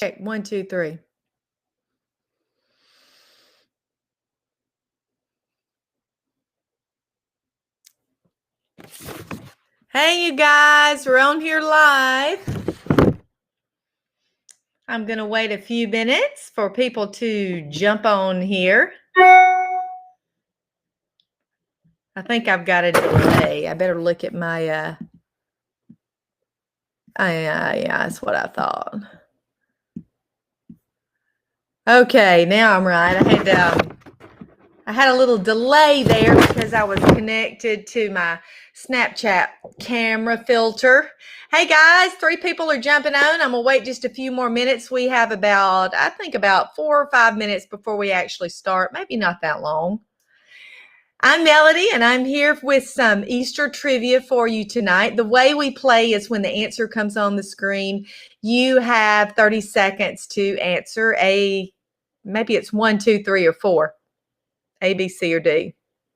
Check 1, 2, 3. Hey, you guys, we're on here live. I'm going to wait a few minutes for people to jump on here. I think I've got a delay. I better look at my, yeah, that's what I thought. Okay, now I'm right. I had a little delay there because I was connected to my Snapchat camera filter. Hey guys, 3 people are jumping on. I'm gonna wait just a few more minutes. We have about 4 or 5 minutes before we actually start. Maybe not that long. I'm Melody, and I'm here with some Easter trivia for you tonight. The way we play is when the answer comes on the screen, you have 30 seconds to answer maybe it's 1, 2, 3, or 4. A, B, C, or D.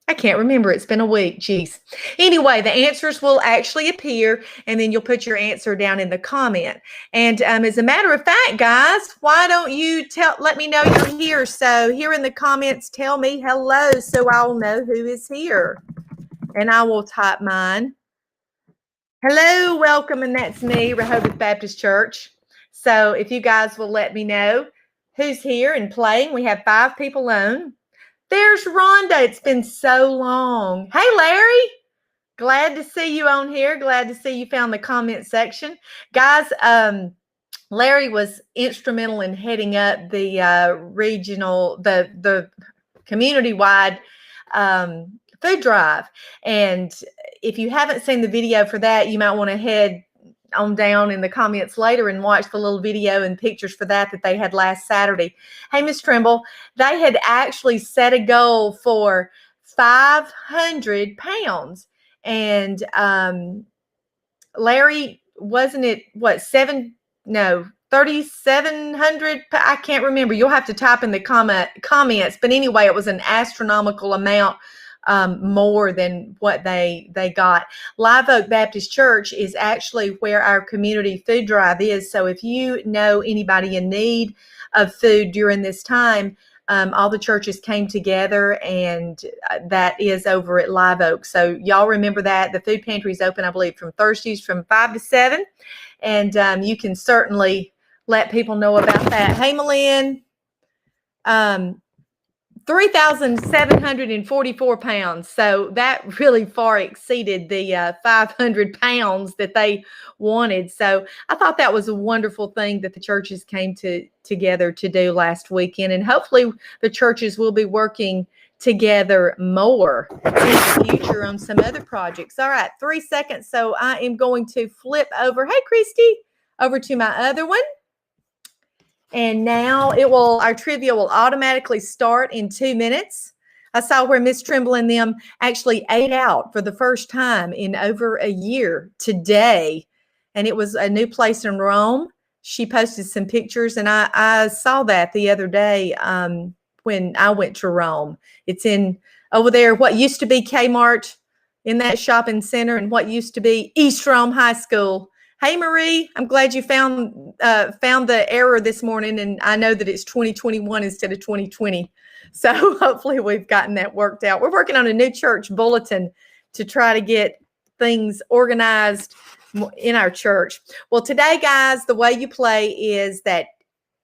I can't remember. It's been a week. Geez. Anyway, the answers will actually appear, and then you'll put your answer down in the comment. And as a matter of fact, guys, why don't you let me know you're here? So here in the comments, tell me hello so I'll know who is here. And I will type mine. Hello, welcome, and that's me, Rehoboth Baptist Church. So if you guys will let me know who's here and playing. We have 5 people on. There's Rhonda. It's been so long. Hey, Larry. Glad to see you on here. Glad to see you found the comment section. Guys, Larry was instrumental in heading up the regional, the community-wide food drive. And if you haven't seen the video for that, you might want to head on down in the comments later and watch the little video and pictures for that they had last Saturday. Hey, Miss Trimble, they had actually set a goal for 500 pounds. And Larry, wasn't it, 3,700? I can't remember. You'll have to type in the comments. But anyway, it was an astronomical amount more than what they got. Live Oak Baptist Church is actually where our community food drive is. So if you know anybody in need of food during this time, all the churches came together, and that is over at Live Oak. So y'all remember that. The food pantry is open, I believe, from Thursdays from 5 to 7. And you can certainly let people know about that. Hey, Malin. 3,744 pounds. So that really far exceeded the 500 pounds that they wanted. So I thought that was a wonderful thing that the churches came together to do last weekend. And hopefully the churches will be working together more in the future on some other projects. All right, 3 seconds. So I am going to flip over. Hey, Christy, over to my other one. And now our trivia will automatically start in 2 minutes. I saw where Miss Trimble and them actually ate out for the first time in over a year today. And it was a new place in Rome. She posted some pictures, and I saw that the other day when I went to Rome. It's in over there, what used to be Kmart in that shopping center, and what used to be East Rome High School. Hey, Marie, I'm glad you found the error this morning, and I know that it's 2021 instead of 2020. So hopefully we've gotten that worked out. We're working on a new church bulletin to try to get things organized in our church. Well, today, guys, the way you play is that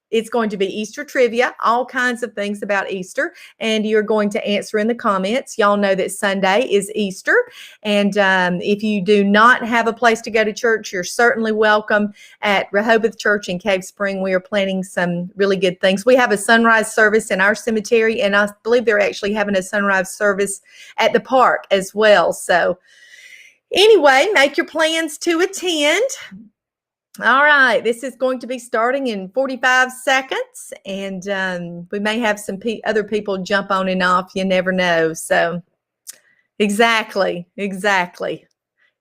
it's going to be Easter trivia, all kinds of things about Easter, and you're going to answer in the comments. Y'all know that Sunday is Easter, and if you do not have a place to go to church, you're certainly welcome at Rehoboth Church in Cave Spring. We are planning some really good things. We have a sunrise service in our cemetery, and I believe they're actually having a sunrise service at the park as well. So anyway, make your plans to attend. All right, this is going to be starting in 45 seconds, and we may have some other people jump on and off. You never know. So exactly.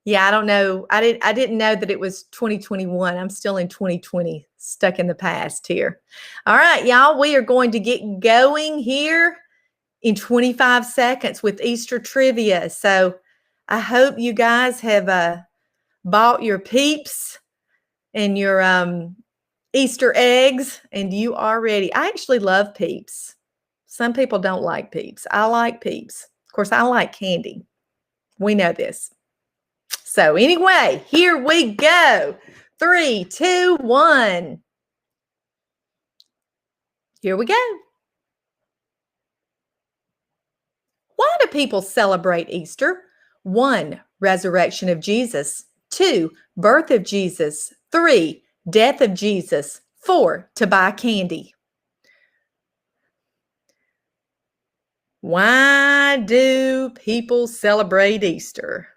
Yeah, I don't know. I didn't know that it was 2021. I'm still in 2020, stuck in the past here. All right, y'all, we are going to get going here in 25 seconds with Easter trivia. So I hope you guys have bought your Peeps and your Easter eggs, and you are ready. I actually love Peeps. Some people don't like Peeps. I like Peeps. Of course, I like candy. We know this. So anyway, here we go. 3, 2, 1. Here we go. Why do people celebrate Easter? 1, resurrection of Jesus. 2, birth of Jesus. 3, death of Jesus. 4, to buy candy. Why do people celebrate Easter?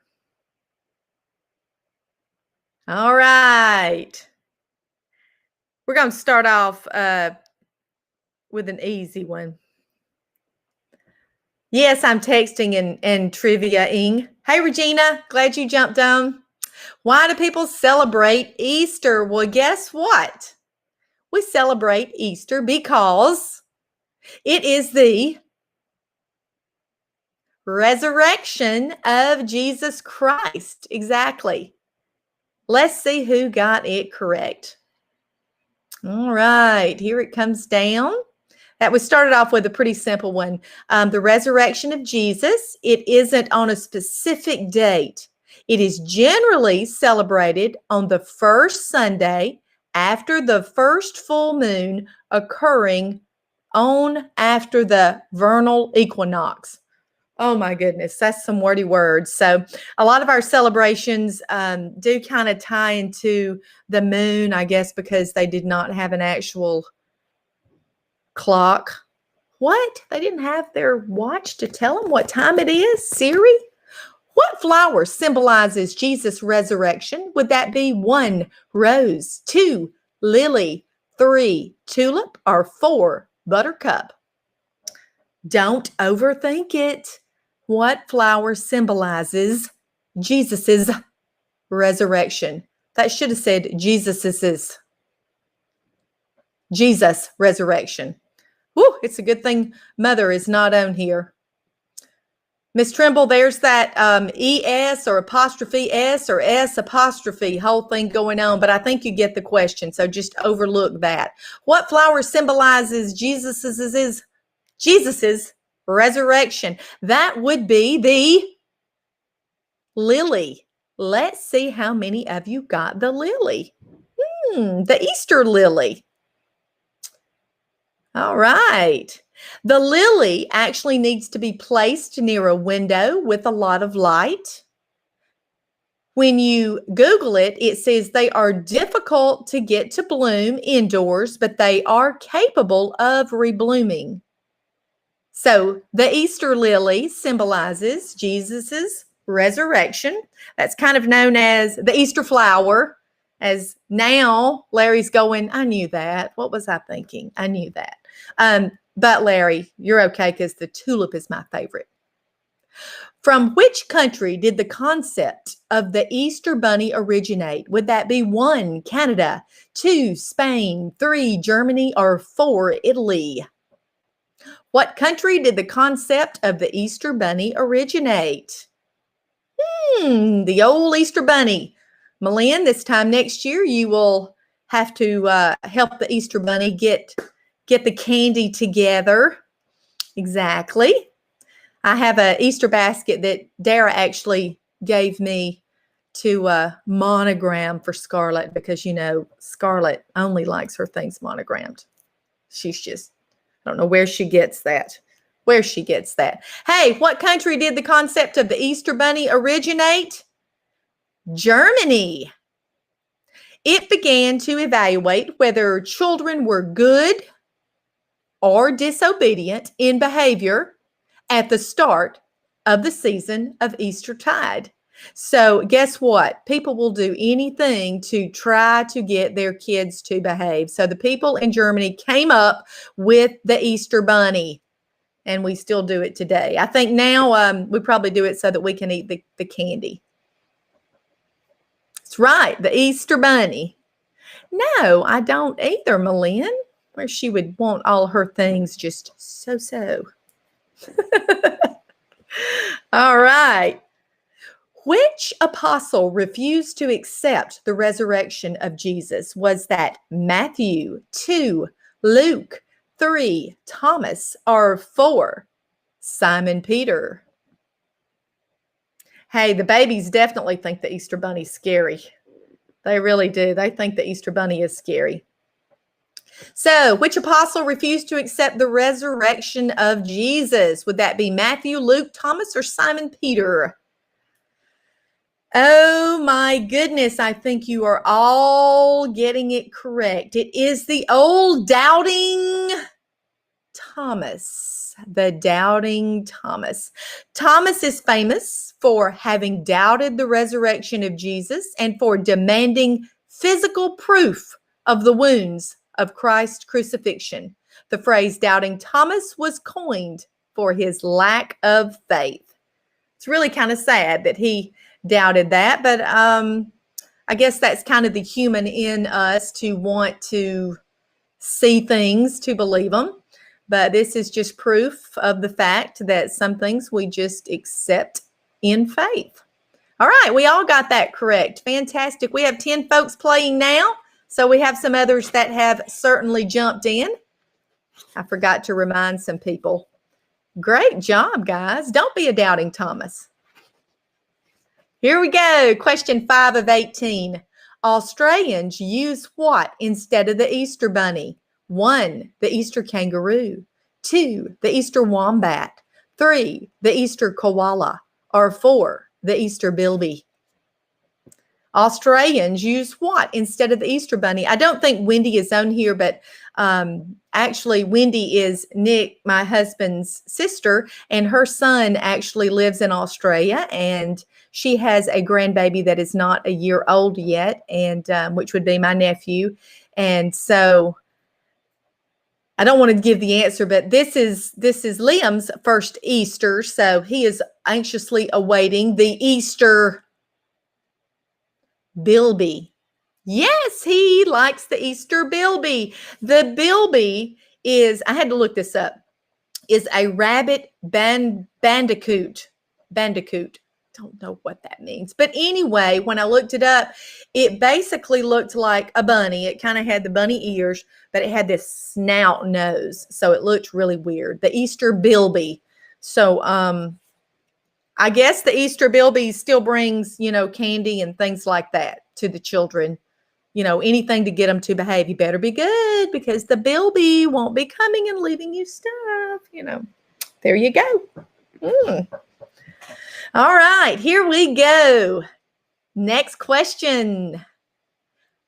All right. We're going to start off with an easy one. Yes, I'm texting and trivia-ing. Hey, Regina, glad you jumped on. Why do people celebrate Easter? Well, guess what? We celebrate Easter because it is the resurrection of Jesus Christ. Exactly. Let's see who got it correct. All right, here it comes down. That was started off with a pretty simple one. The resurrection of Jesus, it isn't on a specific date. It is generally celebrated on the first Sunday after the first full moon occurring on after the vernal equinox. Oh my goodness, that's some wordy words. So a lot of our celebrations do kind of tie into the moon, I guess, because they did not have an actual clock. What? They didn't have their watch to tell them what time it is? Siri? What flower symbolizes Jesus' resurrection? Would that be 1, rose, 2, lily, 3, tulip, or 4, buttercup? Don't overthink it. What flower symbolizes Jesus's resurrection? That should have said Jesus resurrection. Woo, it's a good thing Mother is not on here. Miss Trimble, there's that ES or apostrophe S or S apostrophe whole thing going on, but I think you get the question, so just overlook that. What flower symbolizes Jesus's resurrection? That would be the lily. Let's see how many of you got the lily. The Easter lily. All right. The lily actually needs to be placed near a window with a lot of light. When you Google it, it says they are difficult to get to bloom indoors, but they are capable of reblooming. So the Easter lily symbolizes Jesus's resurrection. That's kind of known as the Easter flower. As now Larry's going, I knew that. What was I thinking? I knew that. But Larry, you're okay because the tulip is my favorite. From which country did the concept of the Easter bunny originate? Would that be 1, Canada, 2, Spain, 3, Germany, or 4, Italy? What country did the concept of the Easter bunny originate? The old Easter bunny. Malin, this time next year, you will have to help the Easter bunny get the candy together. Exactly. I have an Easter basket that Dara actually gave me to monogram for Scarlett because, you know, Scarlett only likes her things monogrammed. She's just, I don't know where she gets that. Hey, what country did the concept of the Easter bunny originate? Germany. It began to evaluate whether children were good or disobedient in behavior at the start of the season of Eastertide. So guess what? People will do anything to try to get their kids to behave. So the people in Germany came up with the Easter bunny, and we still do it today. I think now we probably do it so that we can eat the candy. That's right, the Easter bunny. No, I don't either, Malin, where she would want all her things just so. All right. Which apostle refused to accept the resurrection of Jesus? Was that Matthew, 2, Luke, 3, Thomas, or 4, Simon Peter? Hey, the babies definitely think the Easter Bunny's scary. They really do. They think the Easter Bunny is scary. So, which apostle refused to accept the resurrection of Jesus? Would that be Matthew, Luke, Thomas, or Simon Peter? Oh my goodness, I think you are all getting it correct. It is the old doubting Thomas, the doubting Thomas. Thomas is famous for having doubted the resurrection of Jesus and for demanding physical proof of the wounds of Christ's crucifixion. The phrase doubting Thomas was coined for his lack of faith. It's really kind of sad that he doubted that, but I guess that's kind of the human in us to want to see things to believe them. But this is just proof of the fact that some things we just accept in faith. All right, we all got that correct. Fantastic. We have 10 folks playing now, so we have some others that have certainly jumped in. I forgot to remind some people. Great job, guys. Don't be a doubting Thomas. Here we go. Question 5 of 18. Australians use what instead of the Easter bunny? 1, the Easter kangaroo. 2, the Easter wombat. 3, the Easter koala. Or 4, the Easter bilby. Australians use what instead of the Easter bunny? I don't think Wendy is on here, but actually Wendy is Nick, my husband's sister, and her son actually lives in Australia, and she has a grandbaby that is not a year old yet, and which would be my nephew. And so I don't want to give the answer, but this is Liam's first Easter, so he is anxiously awaiting the Easter bilby. Yes, he likes the Easter bilby. The bilby is, I had to look this up, is a rabbit bandicoot. Don't know what that means. But anyway, when I looked it up, it basically looked like a bunny. It kind of had the bunny ears, but it had this snout nose. So it looked really weird. The Easter bilby. So I guess the Easter bilby still brings, candy and things like that to the children. Anything to get them to behave. You better be good because the bilby won't be coming and leaving you stuff. There you go. All right, here we go. Next question.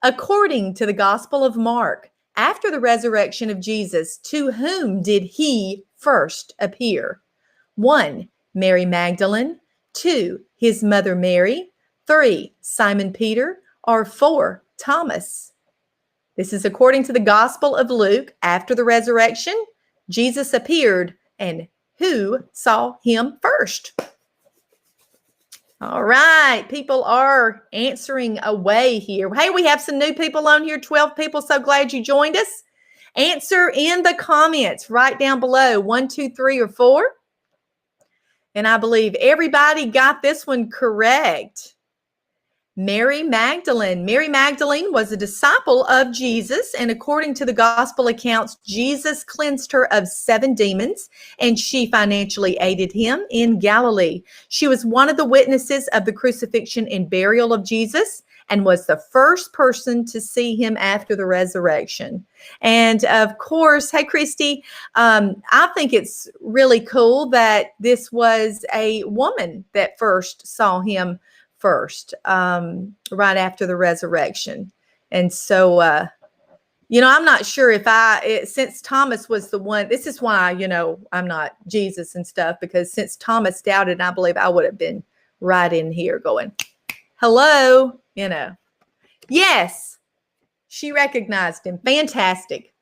According to the Gospel of Mark, after the resurrection of Jesus, to whom did he first appear? 1, Mary Magdalene. 2, his mother Mary. 3, Simon Peter. Or 4, Thomas. This is according to the Gospel of Luke. After the resurrection, Jesus appeared, and who saw him first? All right, people are answering away here. Hey, we have some new people on here, 12 people. So glad you joined us. Answer in the comments right down below, 1, 2, 3, or 4. And I believe everybody got this one correct. Mary Magdalene. Mary Magdalene was a disciple of Jesus, and according to the gospel accounts, Jesus cleansed her of 7 demons, and she financially aided him in Galilee. She was one of the witnesses of the crucifixion and burial of Jesus, and was the first person to see him after the resurrection. And of course, hey, Christy, I think it's really cool that this was a woman that first saw him first, right after the resurrection. And so, I'm not sure if since Thomas was the one, this is why, I'm not Jesus and stuff, because since Thomas doubted, I believe I would have been right in here going, hello, Yes, she recognized him. Fantastic.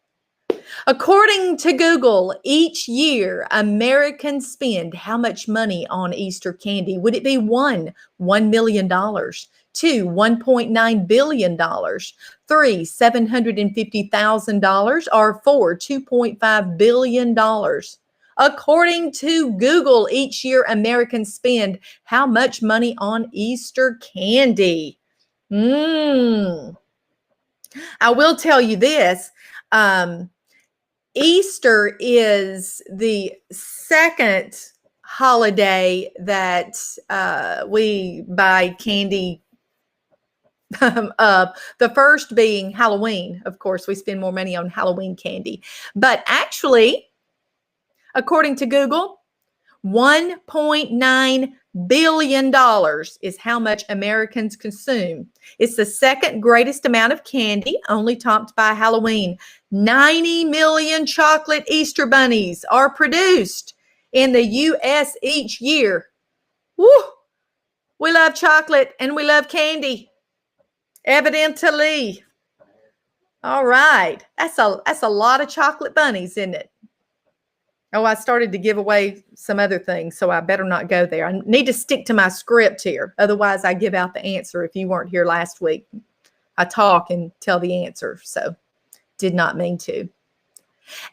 According to Google, each year Americans spend how much money on Easter candy? Would it be 1, $1 million, 2, $1.9 billion, 3, $750,000, or 4, $2.5 billion? According to Google, each year Americans spend how much money on Easter candy? I will tell you this. Easter is the second holiday that we buy candy of. The first being Halloween. Of course, we spend more money on Halloween candy. But actually, according to Google, $1.9 billion is how much Americans consume. It's the second greatest amount of candy, only topped by Halloween. 90 million chocolate Easter bunnies are produced in the U.S. each year. Woo! We love chocolate and we love candy. Evidently. All right. That's a lot of chocolate bunnies, isn't it? Oh, I started to give away some other things, so I better not go there. I need to stick to my script here. Otherwise, I give out the answer if you weren't here last week. I talk and tell the answer, so did not mean to.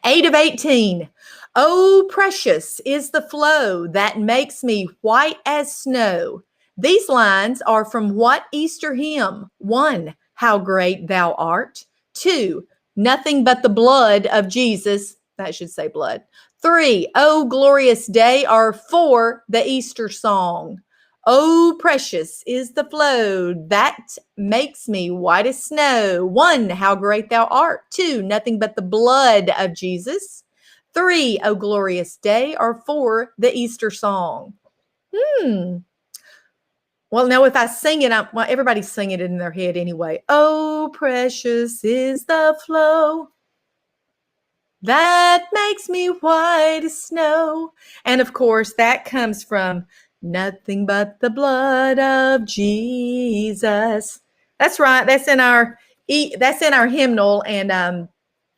8 of 18. Oh, precious is the flow that makes me white as snow. These lines are from what Easter hymn? 1, how great thou art. 2, nothing but the blood of Jesus. That should say blood. 3, oh, glorious day. Or 4, the Easter song. Oh, precious is the flow that makes me white as snow. 1, how great thou art. 2, nothing but the blood of Jesus. 3, oh, glorious day. Or 4, the Easter song. Well, now if I sing it, well, everybody's singing it in their head anyway. Oh, precious is the flow that makes me white as snow. And of course, that comes from nothing but the blood of Jesus. That's right. That's in our hymnal. And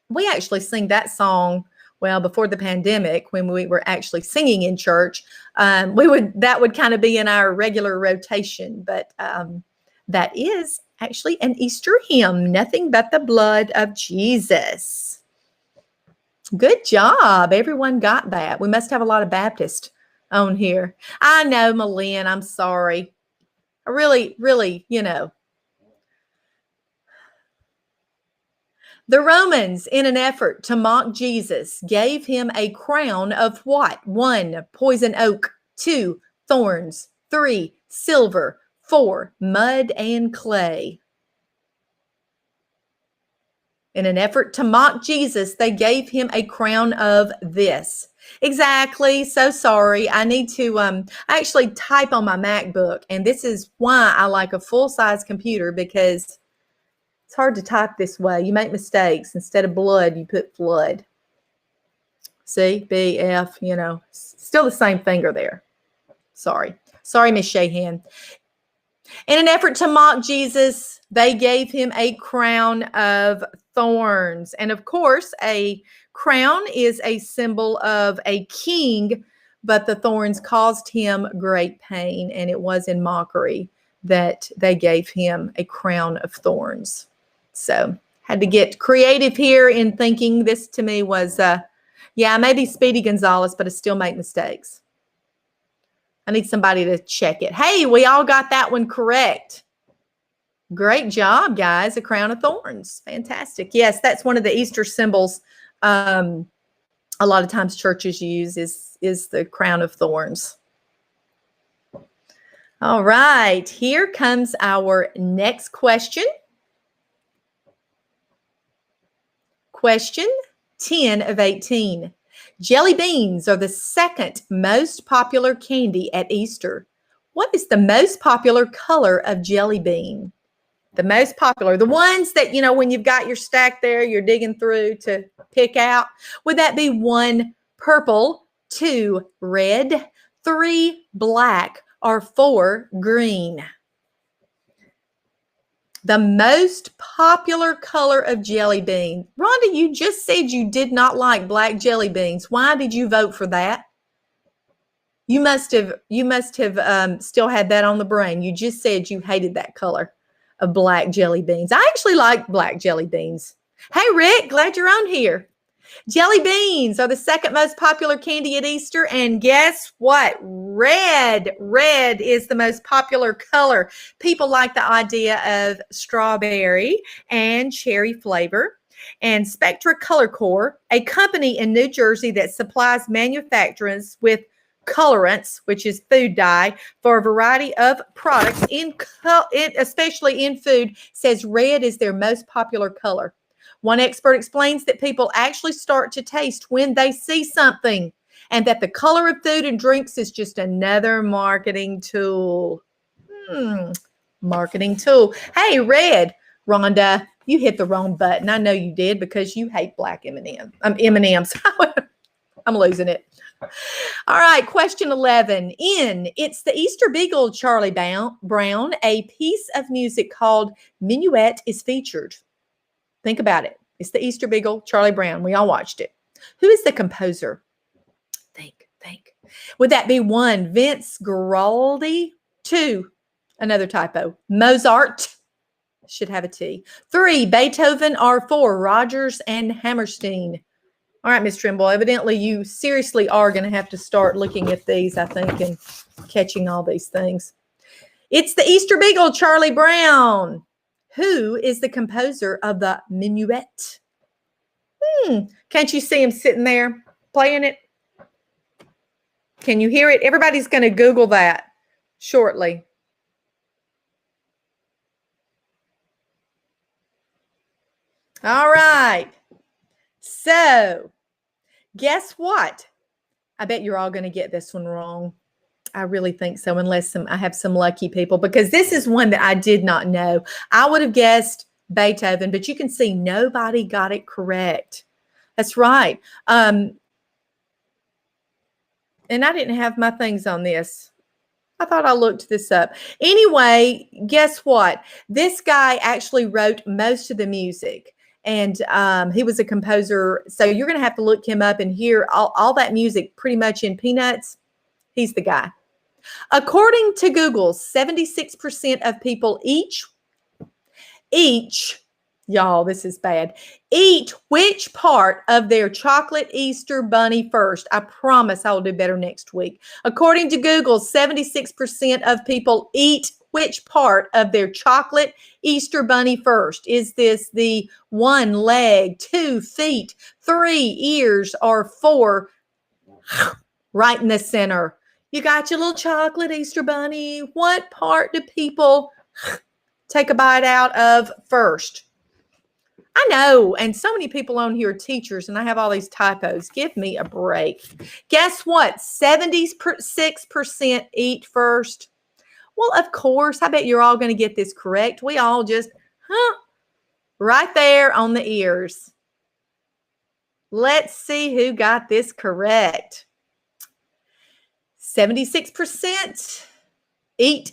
we actually sing that song, well, before the pandemic, when we were actually singing in church. That would kind of be in our regular rotation. But that is actually an Easter hymn, nothing but the blood of Jesus. Good job. Everyone got that. We must have a lot of Baptists on here. I know, Malin, I'm sorry. I really, The Romans, in an effort to mock Jesus, gave him a crown of what? 1, poison oak. 2, thorns. 3, silver. 4, mud and clay. In an effort to mock Jesus, they gave him a crown of this. Exactly. So sorry. I need to actually type on my MacBook. And this is why I like a full-size computer, because it's hard to type this way. You make mistakes. Instead of blood, you put flood. C, B, F, still the same finger there. Sorry. Sorry, Miss Shahan. In an effort to mock Jesus, they gave him a crown of thorns. And of course, a crown is a symbol of a king, but the thorns caused him great pain. And it was in mockery that they gave him a crown of thorns. So had to get creative here in thinking. This to me was, maybe Speedy Gonzalez, but I still make mistakes. I need somebody to check it. Hey, we all got that one correct. Great job, guys. A crown of thorns. Fantastic. Yes, that's one of the Easter symbols a lot of times churches use is the crown of thorns. All right, here comes our next question. Question 10 of 18. Jelly beans are the second most popular candy at Easter. What is the most popular color of jelly bean? The most popular, the ones that, when you've got your stack there, you're digging through to pick out. Would that be 1, purple, 2, red, 3, black, or 4, green? The most popular color of jelly bean. Rhonda, you just said you did not like black jelly beans. Why did you vote for that? You must have still had that on the brain. You just said you hated that color of black jelly beans. I actually like black jelly beans. Hey, Rick, glad you're on here. Jelly beans are the second most popular candy at Easter. And guess what? Red. Red is the most popular color. People like the idea of strawberry and cherry flavor. And Spectra Color Corps, a company in New Jersey that supplies manufacturers with colorants, which is food dye, for a variety of products, especially in food, says red is their most popular color. One expert explains that people actually start to taste when they see something, and that the color of food and drinks is just another marketing tool. Marketing tool. Hey, red. Rhonda, you hit the wrong button. I know you did because you hate black M&Ms. I'm losing it. All right, question 11. In It's the Easter Beagle, Charlie Brown, a piece of music called Minuet is featured. Think about it. It's the Easter Beagle, Charlie Brown. We all watched it. Who is the composer? Think. Would that be 1, Vince Guaraldi? 2, another typo, Mozart. Should have a T. 3, Beethoven. Or 4, Rodgers and Hammerstein. All right, Ms. Trimble, evidently you seriously are going to have to start looking at these, I think, and catching all these things. It's the Easter Beagle, Charlie Brown. Who is the composer of the Minuet? Can't you see him sitting there playing it? Can you hear it? Everybody's going to Google that shortly. All right. So, guess what? I bet you're all going to get this one wrong. I really think so, unless I have some lucky people, because this is one that I did not know. I would have guessed Beethoven, but you can see nobody got it correct. That's right. And I didn't have my things on this. I thought I looked this up. Anyway, guess what? This guy actually wrote most of the music. And he was a composer. So you're going to have to look him up and hear all that music pretty much in Peanuts. He's the guy. According to Google, 76% of people each, y'all, this is bad, eat which part of their chocolate Easter bunny first? I promise I will do better next week. According to Google, 76% of people eat which part of their chocolate Easter bunny first? Is this the 1 leg, 2 feet, 3 ears, or 4 right in the center? You got your little chocolate Easter bunny. What part do people take a bite out of first? I know, and so many people on here are teachers, and I have all these typos. Give me a break. Guess what? 76% eat first. Well, of course, I bet you're all going to get this correct. We all just, right there on the ears. Let's see who got this correct. 76% eat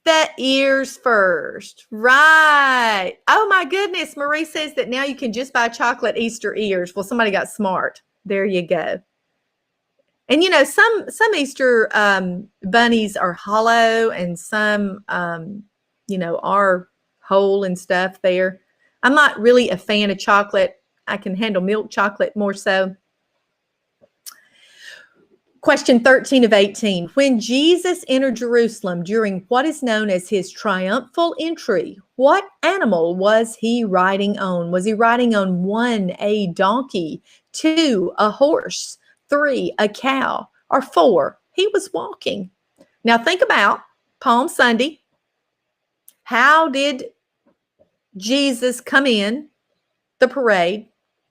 the ears first. Right. Oh, my goodness. Marie says that now you can just buy chocolate Easter ears. Well, somebody got smart. There you go. And, you know, some Easter bunnies are hollow and some, you know, are whole and stuff there. I'm not really a fan of chocolate. I can handle milk chocolate more so. Question 13 of 18. When Jesus entered Jerusalem during what is known as his triumphal entry, what animal was he riding on? Was he riding on 1, a donkey, 2, a horse, 3, a cow, or 4, he was walking? Now think about Palm Sunday. How did Jesus come in the parade?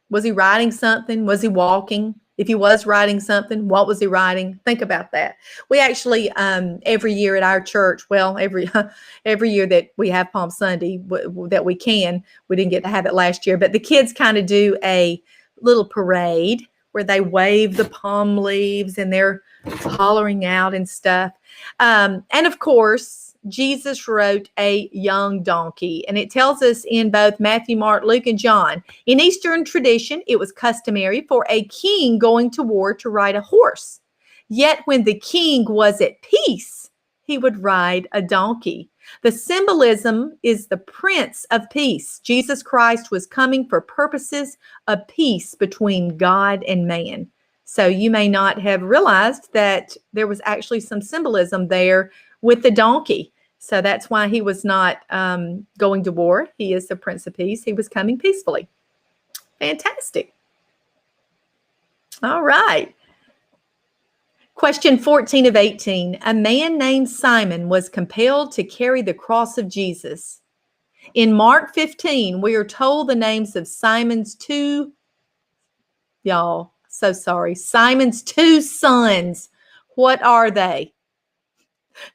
Was he riding something? Was he walking? If he was riding something, what was he riding? Think about that. We actually, every year at our church, well, every year that we have Palm Sunday, that we didn't get to have it last year, but the kids kind of do a little parade where they wave the palm leaves and they're hollering out and stuff. And of course, Jesus rode a young donkey, and it tells us in both Matthew, Mark, Luke, and John. In Eastern tradition, it was customary for a king going to war to ride a horse. Yet when the king was at peace, he would ride a donkey. The symbolism is the Prince of Peace. Jesus Christ was coming for purposes of peace between God and man. So you may not have realized that there was actually some symbolism there with the donkey. So that's why he was not going to war. He is the Prince of Peace. He was coming peacefully. Fantastic. All right. Question 14 of 18. A man named Simon was compelled to carry the cross of Jesus. In Mark 15, we are told the names of Simon's two sons. What are they?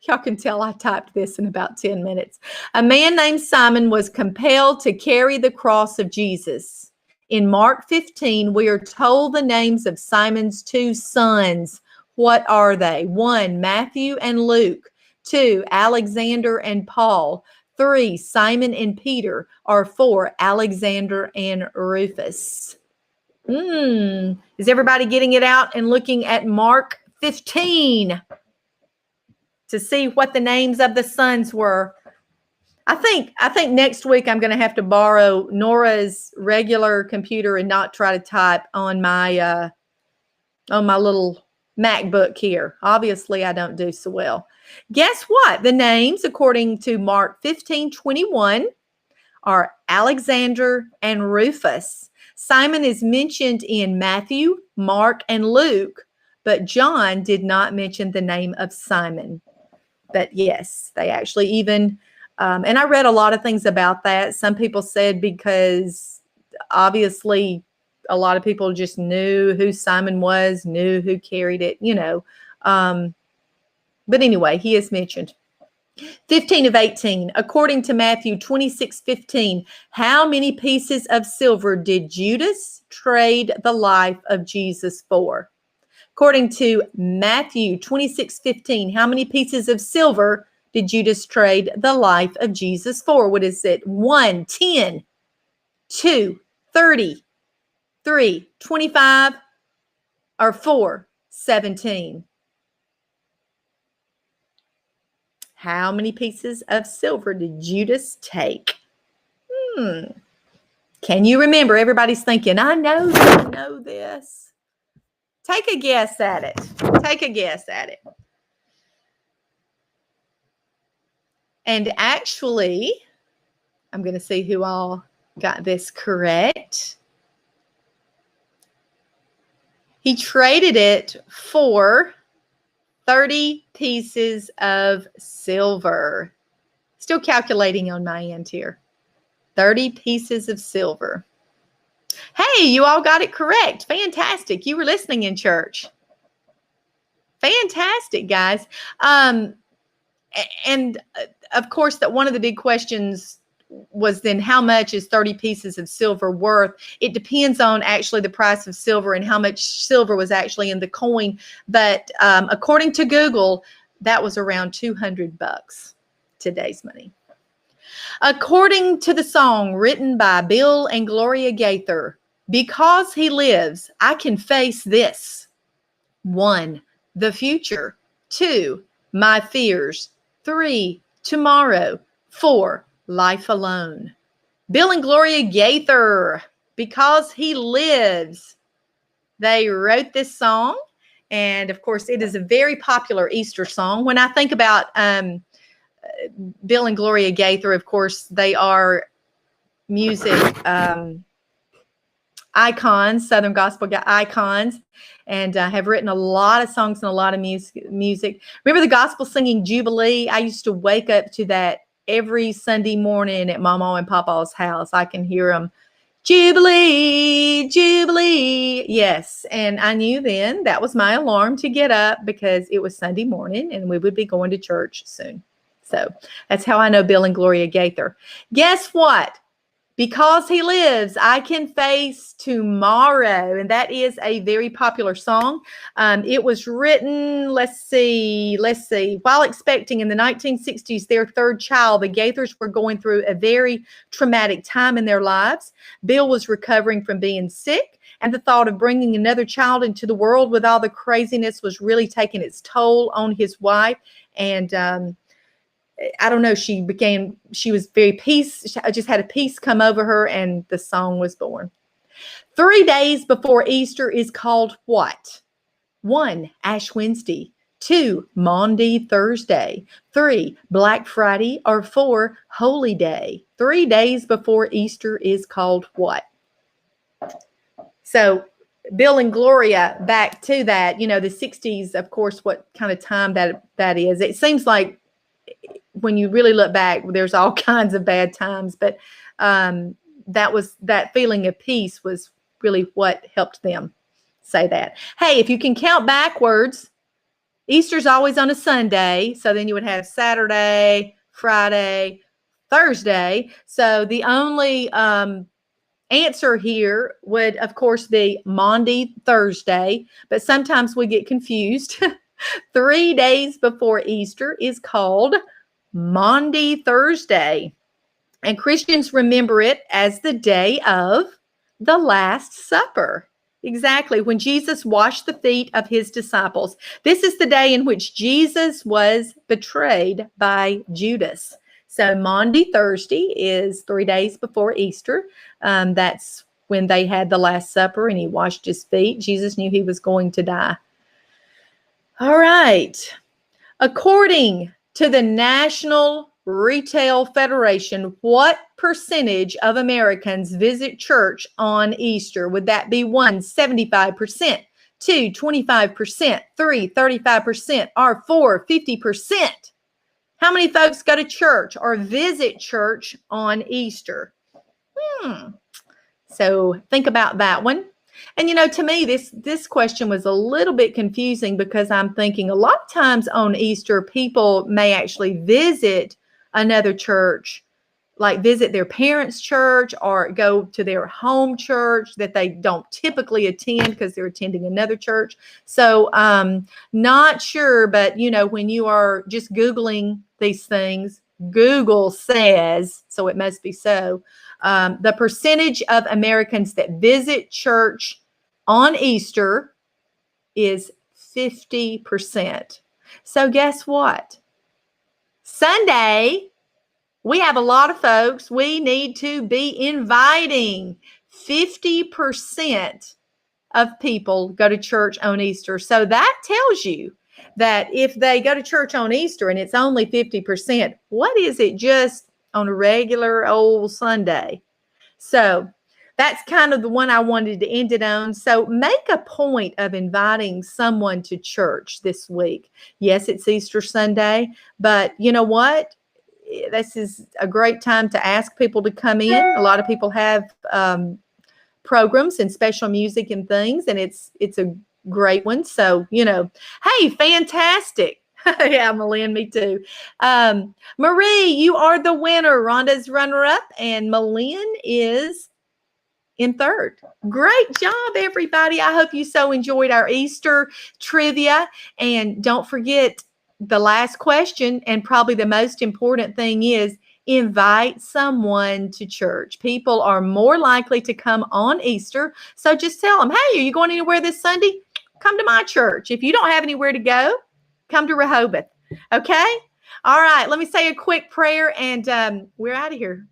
Y'all can tell I typed this in about 10 minutes. A man named Simon was compelled to carry the cross of Jesus. In Mark 15, we are told the names of Simon's two sons. What are they? 1, Matthew and Luke. 2, Alexander and Paul. 3, Simon and Peter. Or 4, Alexander and Rufus. Is everybody getting it out and looking at Mark 15 to see what the names of the sons were? I think next week I'm going to have to borrow Nora's regular computer and not try to type on my little MacBook here. Obviously, I don't do so well. Guess what? The names, according to Mark 15:21, are Alexander and Rufus. Simon is mentioned in Matthew, Mark, and Luke, but John did not mention the name of Simon. But yes, they actually even, and I read a lot of things about that. Some people said because obviously a lot of people just knew who Simon was, knew who carried it, But anyway, he is mentioned. 15 of 18, according to Matthew 26:15, how many pieces of silver did Judas trade the life of Jesus for? According to Matthew 26:15, how many pieces of silver did Judas trade the life of Jesus for? What is it? 1, 10, 2, 30, 3, 25, or 4, 17? How many pieces of silver did Judas take? Can you remember? Everybody's thinking, I know this. Take a guess at it. Take a guess at it. And actually, I'm going to see who all got this correct. He traded it for 30 pieces of silver. Still calculating on my end here. 30 pieces of silver. Hey, you all got it correct. Fantastic. You were listening in church. Fantastic, guys. And of course, that one of the big questions was then how much is 30 pieces of silver worth? It depends on actually the price of silver and how much silver was actually in the coin. But according to Google, that was around $200, today's money. According to the song written by Bill and Gloria Gaither, because he lives, I can face this. 1, the future. 2, my fears. 3, tomorrow. 4, life alone. Bill and Gloria Gaither, because he lives. They wrote this song, and of course, it is a very popular Easter song. When I think about Bill and Gloria Gaither, of course, they are music icons, Southern gospel icons, and have written a lot of songs and a lot of music. Remember the gospel singing Jubilee? I used to wake up to that every Sunday morning at Mama and Papa's house. I can hear them, Jubilee, Jubilee. Yes, and I knew then that was my alarm to get up because it was Sunday morning and we would be going to church soon. So that's how I know Bill and Gloria Gaither. Guess what? Because he lives, I can face tomorrow. And that is a very popular song. It was written, let's see, while expecting in the 1960s their third child. The Gaithers were going through a very traumatic time in their lives. Bill was recovering from being sick, and the thought of bringing another child into the world with all the craziness was really taking its toll on his wife. And I don't know, she was very peace. I just had a peace come over her, and the song was born. 3 days before Easter is called what? 1, Ash Wednesday. 2, Maundy Thursday. 3, Black Friday. Or 4, Holy Day. 3 days before Easter is called what? So Bill and Gloria, back to that, the 60s, of course, what kind of time that is. It seems like when you really look back, there's all kinds of bad times, but that feeling of peace was really what helped them say that. Hey, if you can count backwards, Easter's always on a Sunday. So then you would have Saturday, Friday, Thursday. So the only answer here would, of course, be Maundy Thursday. But sometimes we get confused. 3 days before Easter is called Maundy Thursday. And Christians remember it as the day of the Last Supper. Exactly, when Jesus washed the feet of his disciples. This is the day in which Jesus was betrayed by Judas. So Maundy Thursday is 3 days before Easter. That's when they had the Last Supper and he washed his feet. Jesus knew he was going to die. All right. According to the National Retail Federation, what percentage of Americans visit church on Easter? Would that be 1, 75%, 2, 25%, 3, 35%, or 4, 50%? How many folks go to church or visit church on Easter? So think about that one. And, to me, this question was a little bit confusing because I'm thinking a lot of times on Easter, people may actually visit another church, like visit their parents' church or go to their home church that they don't typically attend because they're attending another church. So not sure, but, when you are just Googling these things, Google says, so it must be so, the percentage of Americans that visit church on Easter is 50%. So guess what? Sunday, we have a lot of folks we need to be inviting. 50% of people go to church on Easter. So that tells you that if they go to church on Easter and it's only 50%, what is it just on a regular old Sunday? So that's kind of the one I wanted to end it on. So make a point of inviting someone to church this week. Yes, it's Easter Sunday, but you know what? This is a great time to ask people to come in. A lot of people have programs and special music and things, and it's a great one. So, hey, fantastic. Yeah, Malin, me too. Marie, you are the winner. Rhonda's runner-up, and Malin is in third. Great job, everybody. I hope you so enjoyed our Easter trivia. And don't forget the last question, and probably the most important thing is invite someone to church. People are more likely to come on Easter. So just tell them, hey, are you going anywhere this Sunday? Come to my church. If you don't have anywhere to go, come to Rehoboth. Okay? All right. Let me say a quick prayer and we're out of here.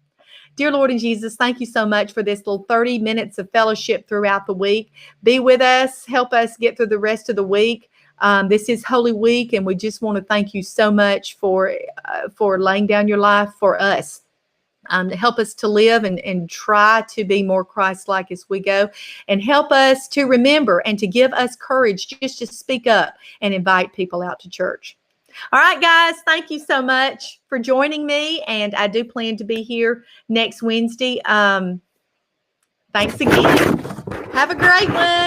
Dear Lord and Jesus, thank you so much for this little 30 minutes of fellowship throughout the week. Be with us. Help us get through the rest of the week. This is Holy Week, and we just want to thank you so much for laying down your life for us. To help us to live and try to be more Christ-like as we go, and help us to remember and to give us courage just to speak up and invite people out to church. All right, guys, thank you so much for joining me, and I do plan to be here next Wednesday. Thanks again. Have a great one.